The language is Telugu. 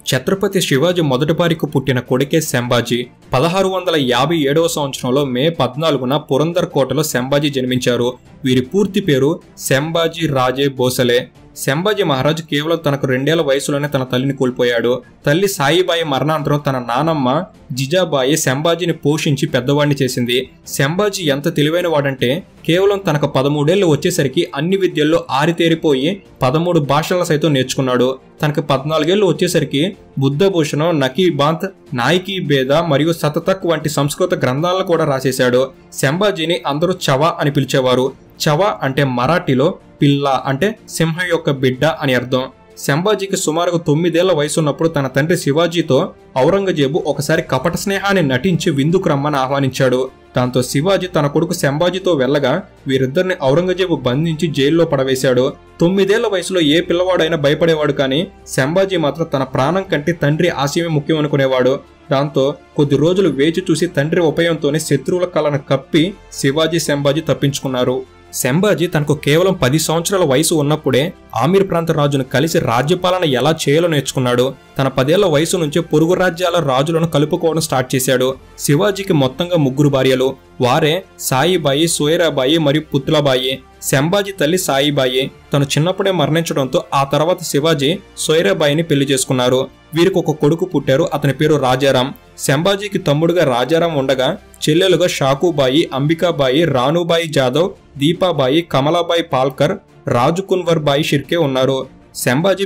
ఛత్రపతి శివాజీ మొదటి భార్యకు పుట్టిన కొడుకే సంభాజీ. 1657వ సంవత్సరంలో మే 14న పురందర్ కోటలో సంభాజీ జన్మించారు. వీరి పూర్తి పేరు సంభాజీ రాజే భోసలే. సంభాజీ మహారాజ్ కేవలం తనకు 2 ఏళ్ల వయసులోనే తన తల్లిని కోల్పోయాడు. తల్లి సాయిబాయి మరణానంతరం తన నానమ్మ జిజాబాయి సంభాజీని పోషించి పెద్దవాడిని చేసింది. సంభాజీ ఎంత తెలివైన వాడంటే కేవలం తనకు 13 ఏళ్లు వచ్చేసరికి అన్ని విద్యల్లో ఆరితేరిపోయి 13 భాషలను సైతం నేర్చుకున్నాడు. తనకు 14 ఏళ్లు వచ్చేసరికి బుద్ధభూషణం, నకీబాంత్, నాయకీ భేద మరియు శతతక్ వంటి సంస్కృత గ్రంథాలను కూడా రాసేశాడు. సంభాజీని అందరూ చవా అని పిలిచేవారు. చవా అంటే మరాఠీలో పిల్ల అంటే సింహం యొక్క బిడ్డ అని అర్థం. సంభాజీకి సుమారుగా 9 ఏళ్ల వయసున్నప్పుడు తన తండ్రి శివాజీతో ఔరంగజేబు ఒకసారి కపట స్నేహాన్ని నటించి విందుకు రమ్మని ఆహ్వానించాడు. దాంతో శివాజీ తన కొడుకు సంభాజీతో వెళ్లగా వీరిద్దరిని ఔరంగజేబు బంధించి జైల్లో పడవేశాడు. 9 ఏళ్ల వయసులో ఏ పిల్లవాడైనా భయపడేవాడు, కానీ సంభాజీ మాత్రం తన ప్రాణం కంటే తండ్రి ఆశయమే ముఖ్యం అనుకునేవాడు. దాంతో కొద్ది రోజులు వేచి చూసి తండ్రి ఉపాయంతోనే శత్రువుల కళ్ళను కప్పి శివాజీ సంభాజీ తప్పించుకున్నారు. సంభాజీ తనకు కేవలం 10 సంవత్సరాల వయసు ఉన్నప్పుడే ఆమీర్ ప్రాంత రాజును కలిసి రాజ్యపాలన ఎలా చేయాలో నేర్చుకున్నాడు. తన 10 ఏళ్ల వయసు నుంచే పొరుగు రాజ్యాల రాజులను కలుపుకోవడం స్టార్ట్ చేశాడు. శివాజీకి మొత్తంగా 3 భార్యలు. వారే సాయిబాయి, సోయరాబాయి మరియు పుత్లాబాయి. సంభాజీ తల్లి సాయిబాయి తను చిన్నప్పుడే మరణించడంతో ఆ తర్వాత శివాజీ సోయరాబాయిని పెళ్లి చేసుకున్నారు. వీరికి ఒక కొడుకు పుట్టారు. అతని పేరు రాజారాం. సంభాజీకి తమ్ముడుగా రాజారాం ఉండగా చెల్లెలుగా షాకుబాయి, అంబికాబాయి, రానుబాయి జాదవ్, దీపాబాయి, కమలాబాయి పాల్కర్, రాజుకున్వర్ బాయి షిర్కే ఉన్నారు. సంభాజీ